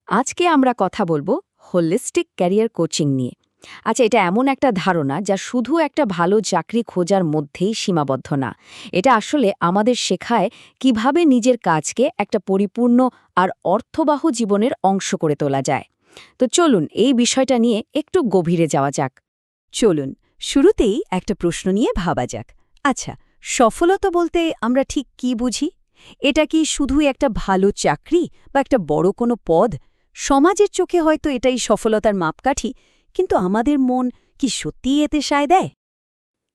আজকে আমরা কথা বলবো হোলিস্টিক ক্যারিয়ার কোচিং নিয়ে। আচ্ছা, এটা এমন একটা ধারণা যা শুধু একটা ভালো চাকরি খোঁজার মধ্যেই সীমাবদ্ধ না। এটা আসলে আমাদের শেখায় কিভাবে নিজের কাজকে একটা পরিপূর্ণ আর অর্থবাহ জীবনের অংশ করে তোলা যায়। তো চলুন এই বিষয়টা নিয়ে একটু গভীরে যাওয়া যাক। চলুন শুরুতেই একটা প্রশ্ন নিয়ে ভাবা যাক। আচ্ছা, সফলতা বলতে আমরা ঠিক কি বুঝি? এটা কি শুধু একটা ভালো চাকরি বা একটা বড় কোনো পদ? সমাজের চোখে হয়তো এটাই সফলতার মাপকাঠি, কিন্তু আমাদের মন কি সত্যিই এতে সায় দেয়?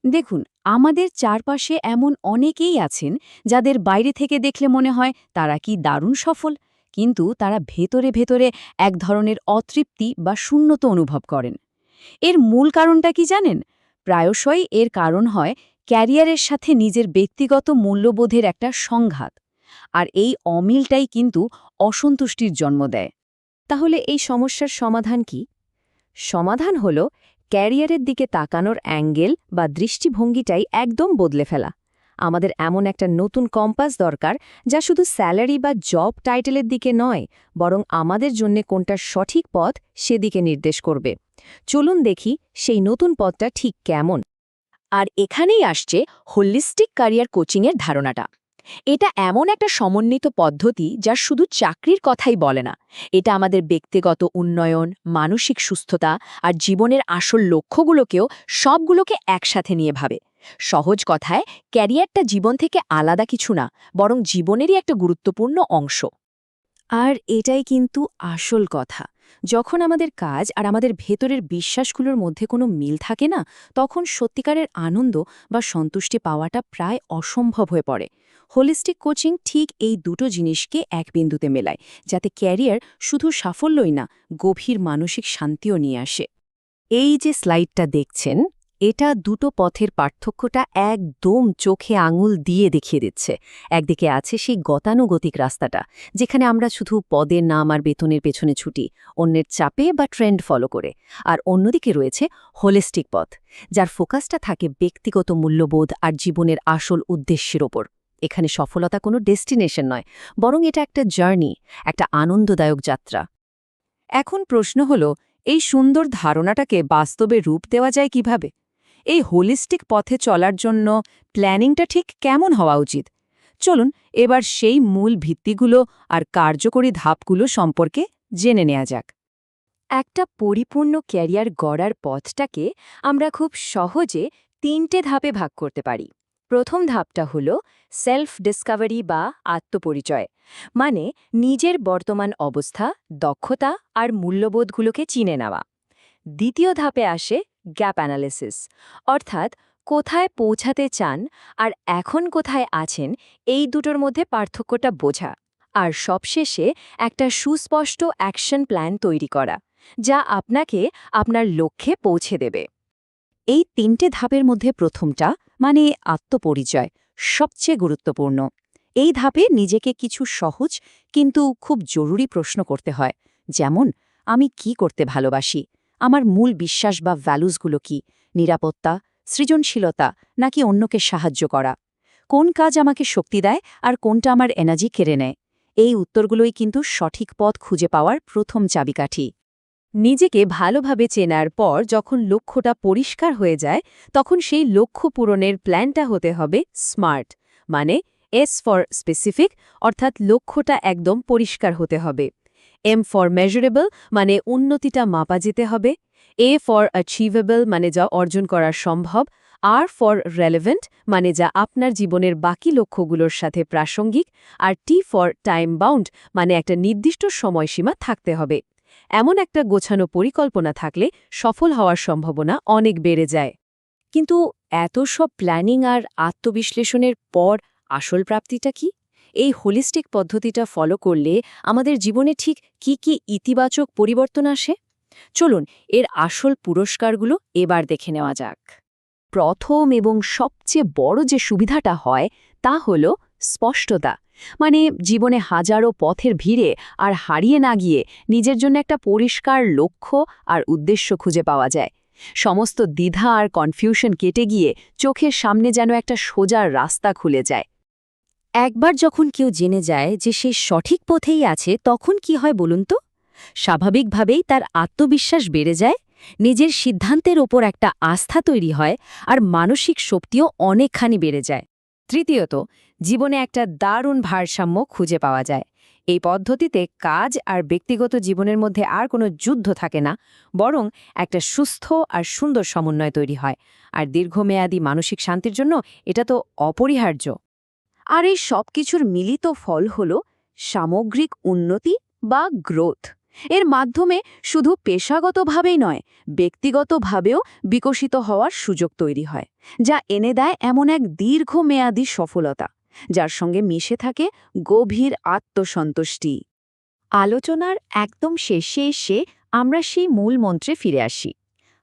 দেখুন, আমাদের চারপাশে এমন অনেকেই আছেন যাদের বাইরে থেকে দেখলে মনে হয় তারা কি দারুণ সফল, কিন্তু তারা ভেতরে ভেতরে এক ধরনের অতৃপ্তি বা শূন্যতা অনুভব করেন। এর মূল কারণটা কি জানেন? প্রায়শই এর কারণ হয় ক্যারিয়ারের সাথে নিজের ব্যক্তিগত মূল্যবোধের একটা সংঘাত। আর এই অমিলটাই কিন্তু অসন্তুষ্টির জন্ম দেয়। তাহলে এই সমস্যার সমাধান কি? সমাধান হল ক্যারিয়ারের দিকে তাকানোর অ্যাঙ্গেল বা দৃষ্টিভঙ্গিটাই একদম বদলে ফেলা। আমাদের এমন একটা নতুন কম্পাস দরকার যা শুধু স্যালারি বা জব টাইটেলের দিকে নয়, বরং আমাদের জন্য কোনটা সঠিক পথ সেদিকে নির্দেশ করবে। চলুন দেখি সেই নতুন পথটা ঠিক কেমন। আর এখানেই আসছে হোলিস্টিক ক্যারিয়ার কোচিংয়ের ধারণাটা। এটা এমন একটা সমন্বিত পদ্ধতি যা শুধু চাকরির কথাই বলে না। এটা আমাদের ব্যক্তিগত উন্নয়ন, মানসিক সুস্থতা আর জীবনের আসল লক্ষ্যগুলোকেও সবগুলোকে একসাথে নিয়ে ভাবে। সহজ কথায়, ক্যারিয়ারটা জীবন থেকে আলাদা কিছু না, বরং জীবনেরই একটা গুরুত্বপূর্ণ অংশ। আর এটাই কিন্তু আসল কথা। যখন আমাদের কাজ আর আমাদের ভেতরের বিশ্বাসগুলোর মধ্যে কোনো মিল থাকে না, তখন সত্যিকারের আনন্দ বা সন্তুষ্টি পাওয়াটা প্রায় অসম্ভব হয়ে পড়ে। হোলিস্টিক কোচিং ঠিক এই দুটো জিনিসকে এক বিন্দুতে মেলায়, যাতে ক্যারিয়ার শুধু সাফল্যই না, গভীর মানসিক শান্তিও নিয়ে আসে। এই যে স্লাইডটা দেখছেন, এটা দুটো পথের পার্থক্যটা একদম চোখে আঙুল দিয়ে দেখিয়ে দিচ্ছে। একদিকে আছে সেই গতানুগতিক রাস্তাটা, যেখানে আমরা শুধু পদের নাম আর বেতনের পেছনে ছুটি, অন্যের চাপে বা ট্রেন্ড ফলো করে। আর অন্যদিকে রয়েছে হোলিস্টিক পথ, যার ফোকাসটা থাকে ব্যক্তিগত মূল্যবোধ আর জীবনের আসল উদ্দেশ্যের ওপর। এখানে সফলতা কোনো ডেস্টিনেশন নয়, বরং এটা একটা জার্নি, একটা আনন্দদায়ক যাত্রা। এখন প্রশ্ন হল, এই সুন্দর ধারণাটাকে বাস্তবে রূপ দেওয়া যায় কিভাবে? এই হোলিস্টিক পথে চলার জন্য প্ল্যানিংটা ঠিক কেমন হওয়া উচিত? চলুন এবার সেই মূল ভিত্তিগুলো আর কার্যকরী ধাপগুলো সম্পর্কে জেনে নেওয়া যাক। একটা পরিপূর্ণ ক্যারিয়ার গড়ার পথটাকে আমরা খুব সহজে তিনটে ধাপে ভাগ করতে পারি। প্রথম ধাপটা হল সেলফ ডিসকাভারি বা আত্মপরিচয়, মানে নিজের বর্তমান অবস্থা, দক্ষতা আর মূল্যবোধগুলোকে চিনে নেওয়া। দ্বিতীয় ধাপে আসে গ্যাপ অ্যানালিসিস, অর্থাৎ কোথায় পৌঁছাতে চান আর এখন কোথায় আছেন, এই দুটোর মধ্যে পার্থক্যটা বোঝা। আর সবশেষে একটা সুস্পষ্ট অ্যাকশন প্ল্যান তৈরি করা, যা আপনাকে আপনার লক্ষ্যে পৌঁছে দেবে। এই তিনটে ধাপের মধ্যে প্রথমটা, মানে আত্মপরিচয়, সবচেয়ে গুরুত্বপূর্ণ। এই ধাপে নিজেকে কিছু সহজ কিন্তু খুব জরুরি প্রশ্ন করতে হয়, যেমন আমি কি করতে ভালোবাসি, আমার মূল বিশ্বাস বা ভ্যালুসগুলো কি, নিরাপত্তা, সৃজনশীলতা নাকি অন্যকে সাহায্য করা, কোন কাজ আমাকে শক্তি দেয় আর কোনটা আমার এনার্জি কেড়ে নেয়। এই উত্তরগুলোই কিন্তু সঠিক পথ খুঁজে পাওয়ার প্রথম চাবিকাঠি। নিজেকে ভালোভাবে চেনার পর যখন লক্ষ্যটা পরিষ্কার হয়ে যায়, তখন সেই লক্ষ্য পূরণের প্ল্যানটা হতে হবে স্মার্ট, মানে এস ফর স্পেসিফিক, অর্থাৎ লক্ষ্যটা একদম পরিষ্কার হতে হবে। এম ফর মেজারেবল, মানে উন্নতিটা মাপা যেতে হবে। এ ফর অ্যাচিভেবল, মানে যা অর্জন করা সম্ভব। আর ফর রেলেভেন্ট, মানে যা আপনার জীবনের বাকি লক্ষ্যগুলোর সাথে প্রাসঙ্গিক। আর টি ফর টাইম বাউন্ড, মানে একটা নির্দিষ্ট সময়সীমা থাকতে হবে। এমন একটা গোছানো পরিকল্পনা থাকলে সফল হওয়ার সম্ভাবনা অনেক বেড়ে যায়। কিন্তু এত সব প্ল্যানিং আর আত্মবিশ্লেষণের পর আসল প্রাপ্তিটা কি? এই হোলিস্টিক পদ্ধতিটা ফলো করলে আমাদের জীবনে ঠিক কি কি ইতিবাচক পরিবর্তন আসে? চলুন এর আসল পুরস্কারগুলো এবার দেখে নেওয়া যাক। প্রথম এবং সবচেয়ে বড় যে সুবিধাটা হয় তা হল স্পষ্টতা, মানে জীবনে হাজারো পথের ভিড়ে আর হারিয়ে না গিয়ে নিজের জন্য একটা পরিষ্কার লক্ষ্য আর উদ্দেশ্য খুঁজে পাওয়া যায়। সমস্ত দ্বিধা আর কনফিউশন কেটে গিয়ে চোখের সামনে যেন একটা সোজা রাস্তা খুলে যায়। একবার যখন কেউ জেনে যায় যে সে সঠিক পথেই আছে, তখন কি হয় বলুন তো? স্বাভাবিকভাবেই তার আত্মবিশ্বাস বেড়ে যায়, নিজের সিদ্ধান্তের ওপর একটা আস্থা তৈরি হয়, আর মানসিক শক্তিও অনেকখানি বেড়ে যায়। তৃতীয়ত, জীবনে একটা দারুণ ভারসাম্য খুঁজে পাওয়া যায়। এই পদ্ধতিতে কাজ আর ব্যক্তিগত জীবনের মধ্যে আর কোনো যুদ্ধ থাকে না, বরং একটা সুস্থ আর সুন্দর সমন্বয় তৈরি হয়। আর দীর্ঘমেয়াদী মানসিক শান্তির জন্য এটা তো অপরিহার্য। আর এই সব কিছুর মিলিত ফল হল সামগ্রিক উন্নতি বা গ্রোথ। এর মাধ্যমে শুধু পেশাগতভাবেই নয়, ব্যক্তিগতভাবেও বিকশিত হওয়ার সুযোগ তৈরি হয়, যা এনে দেয় এমন এক দীর্ঘমেয়াদী সফলতা, যার সঙ্গে মিশে থাকে গভীর আত্মসন্তুষ্টি। আলোচনার একদম শেষে এসে আমরা সেই মূল মন্ত্রে ফিরে আসি।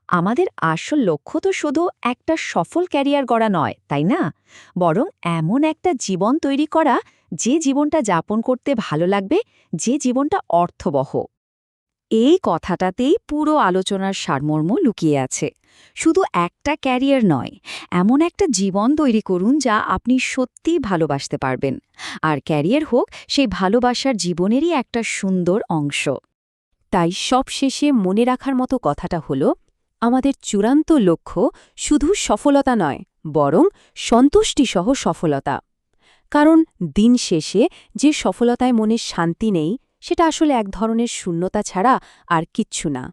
আমাদের আসল লক্ষ্য তো শুধু একটা সফল ক্যারিয়ার গড়া নয়, তাই না? বরং এমন একটা জীবন তৈরি করা, যে জীবনটা যাপন করতে ভালো লাগবে, যে জীবনটা অর্থবহ। এই কথাটাতেই পুরো আলোচনার সারমর্ম লুকিয়ে আছে। শুধু একটা ক্যারিয়ার নয়, এমন একটা জীবন তৈরি করুন যা আপনি সত্যিই ভালোবাসতে পারবেন। আর ক্যারিয়ার হোক সেই ভালোবাসার জীবনেরই একটা সুন্দর অংশ। তাই সবশেষে মনে রাখার মতো কথাটা হলো, আমাদের চূড়ান্ত লক্ষ্য শুধু সফলতা নয়, বরং সন্তুষ্টিসহ সফলতা। কারণ দিন শেষে যে সফলতায় মনে শান্তি নেই, সেটা আসলে এক ধরনের শূন্যতা ছাড়া আর কিচ্ছু না।